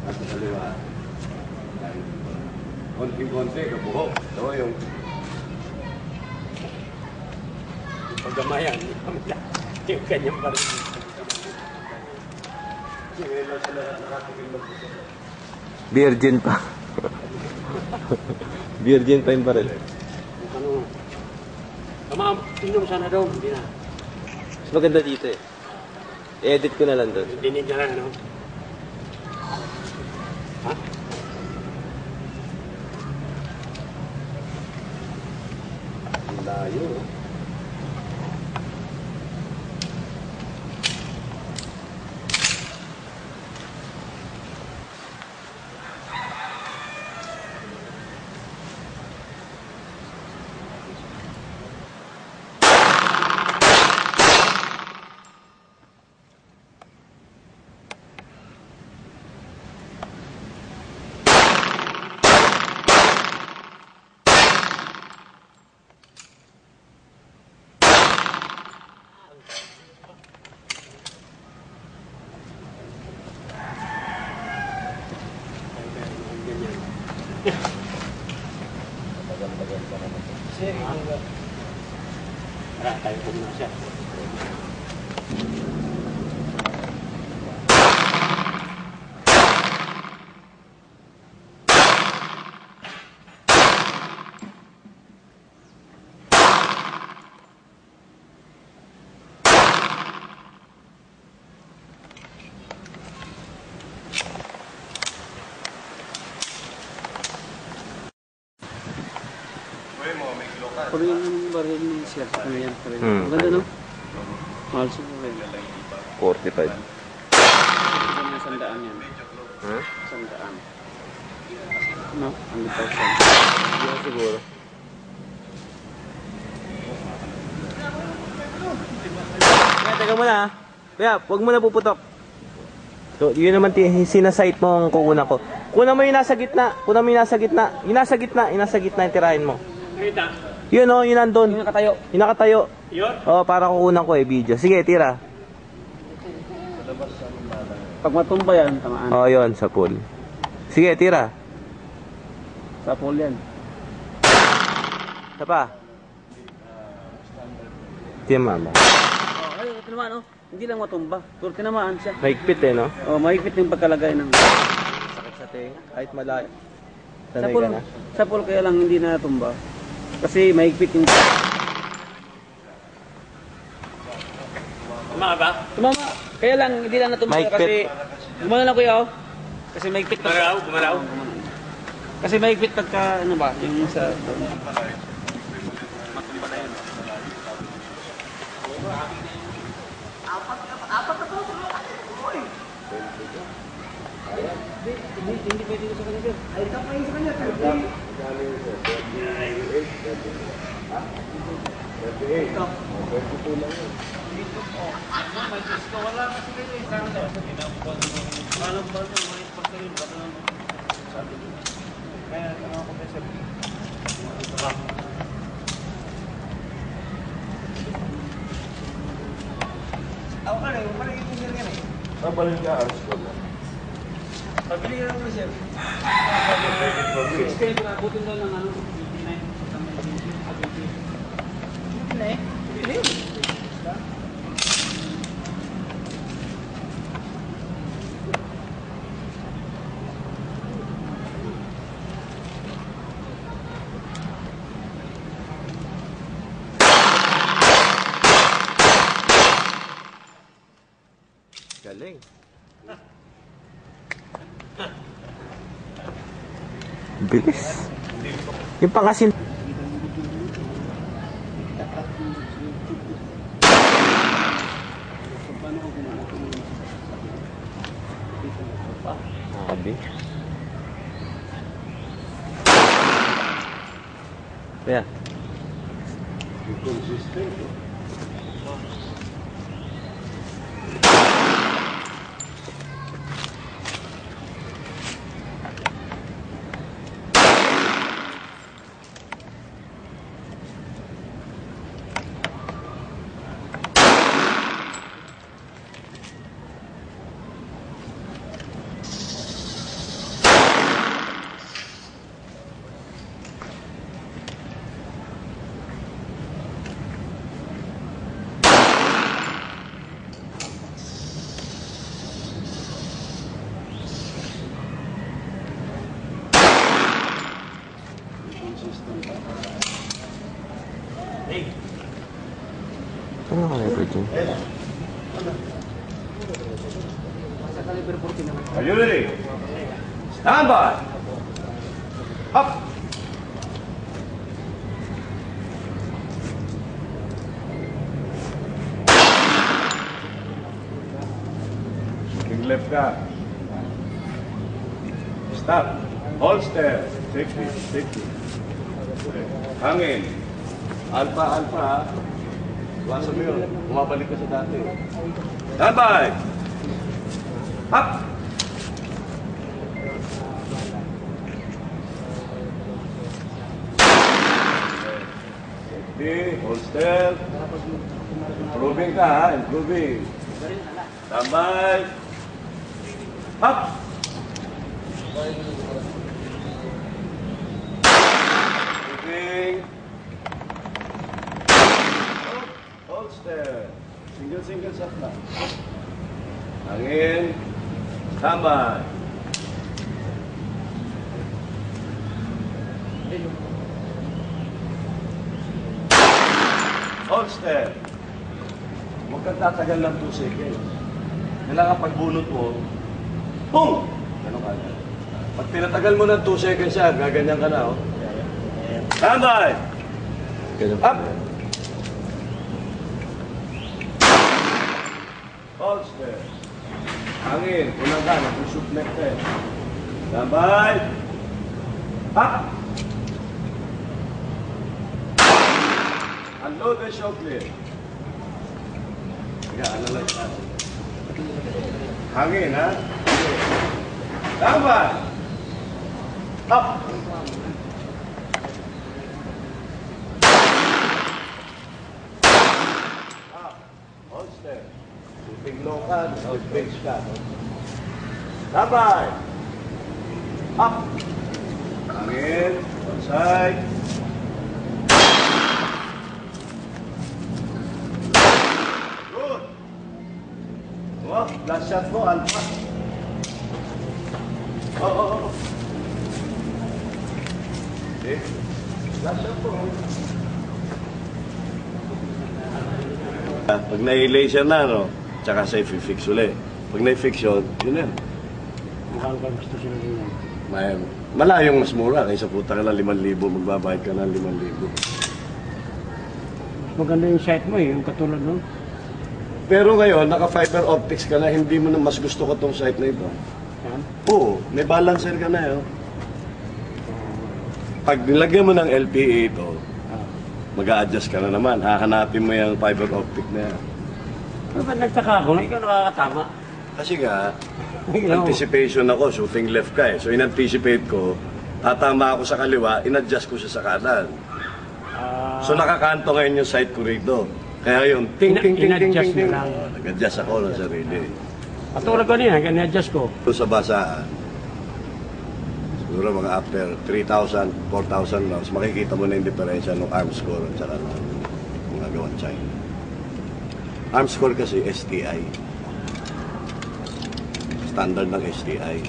At sa kaliwa. Konting-konti, kabuhok. Ito yung pagamayan. Yung kanyang parin. Virgin pa. Virgin pa yung baril. Ano? Tama, inom sana daw. Hindi na. Mas maganda dito eh. I-edit ko na lang doon. Dinig na lang, ano? Ha? Ang layo, no? Tagal-tagal pa naman ito. Tara, tayo po na siya. Pero yung baril ni Sir, ano yan? Maganda, no? Mahal siguro yan. 45. Maganda yung sandaan yan. Huh? Sandaan. No? 100,000. Yan siguro. Kaya, teka muna ha. Kaya, huwag mo na puputok. So, yun naman sinasight mo ang kukunan ko. Kunan mo yung nasa gitna. Kunan mo yung nasa gitna. Yung nasa gitna. Yung nasa gitna yung tirahin mo. Kita. Yun o, yun nandun. Yung nakatayo. Yung nakatayo. Yun? Oo, para kukunan ko video. Sige, tira. Pag matumba yan, tamaan. Oo, yun, sa pool. Sige, tira. Sa pool yan. Isa pa. Tiyama. Oh, ayun, tinamaan, no? Hindi lang matumba. Pero tinamaan siya. Mahigpit eh, no? Oh, mahigpit yung pagkalagay ng... Sakit sa tenga. Kahit malayo. Sanay ka na. Sa pool kaya lang hindi na natumba. Kasi mahigpit yung... Tama ba? Tumama. Kaya lang hindi na natumba Mahigpit. kasi... Gumana na kuya, oh. Kasi mahigpit pagka... Gumalaw. Kasi mahigpit pagka... Ano ba? Yung sa... Hindi pwede ko sa kanya, sir. Ay, ito pa yun sa kanya. 22 lang yun. Wala kasi kayo eh. Saan daw? Alam ba nyo? May pagkain. Baka naman. Sabi nyo. Kaya ano ako pa sir. Ako ka na yung parang yung sir yan eh. Balin ka, aras ko na. Pabili ka lang mo, sir. Kaya pinabutin daw ng ano, 59. Eh? Hindi. Galing. Bilis. Yung pangasin. Nakabi. Kaya. Consistent. Ano ka leopard dyan? Sa caliber 40 naman. Are you ready? Stand by! Up! King left ka. Stop. Holster. Safety. Safety. Hangin. Alpha, alpha ha. Iwasan mo yun. Bumabalik ka sa dati. Stand by! Up! Safety, holster. Improving ka ha, improving. Tambay. Up! Improving. Up. Holster. Single shot lang. Hangin. Tambay. Holster. Huwag kang tatagal ng 2 seconds. Kailangan pagbunot mo, boom! Ganun ka na. Pag tinatagal mo ng 2 seconds siya, gaganyan ka na, oh. Standby! Up! Holster. Hangin. Unang ka, nag-shoot left eh. Standby! Up! Unload and show clear. Sige, analyze natin. Hangin, ha? Tama! Up! Up! Holster. Shooting low ka, out-bench ka. Tama! Up! Hangin. One side. Oh, last shot mo, alpha. Oh. Okay. Last shot mo. Pag na-laser na, no? Tsaka sa i-fix ulit. Pag na-fix yun, yun yan. Mukhang pa gusto sila din yan. Malayong mas mura kaysa puta ka ng 5,000, magbabayad ka ng 5,000. Maganda yung site mo yung katulad nun. Pero ngayon, naka-fiber optics ka na, hindi mo na mas gusto ko tong site na ito. Yan. Oo, may balancer ka na yun. Pag nilagyan mo ng LPA ito, mag-a-adjust ka na naman. Hahanapin mo yung fiber optic na yan. Ano ba nagtaka ako na ikaw nakakatama? Kasi nga, anticipation ako, shooting left ka eh. So in-anticipate ko, tatama ako sa kaliwa, in-adjust ko siya sa kanan. So nakakanto ngayon yung site ko rito. Kaya yun, In-adjust mo lang. Nag-adjust ako ng sarili. Patulad ko niya, in-adjust ko. Ito sa basaan, siguro mga after 3,000, 4,000 rounds, makikita mo na yung diferensya ng arm score at saka ng mga gawang China. Arm score kasi STI. Standard ng STI.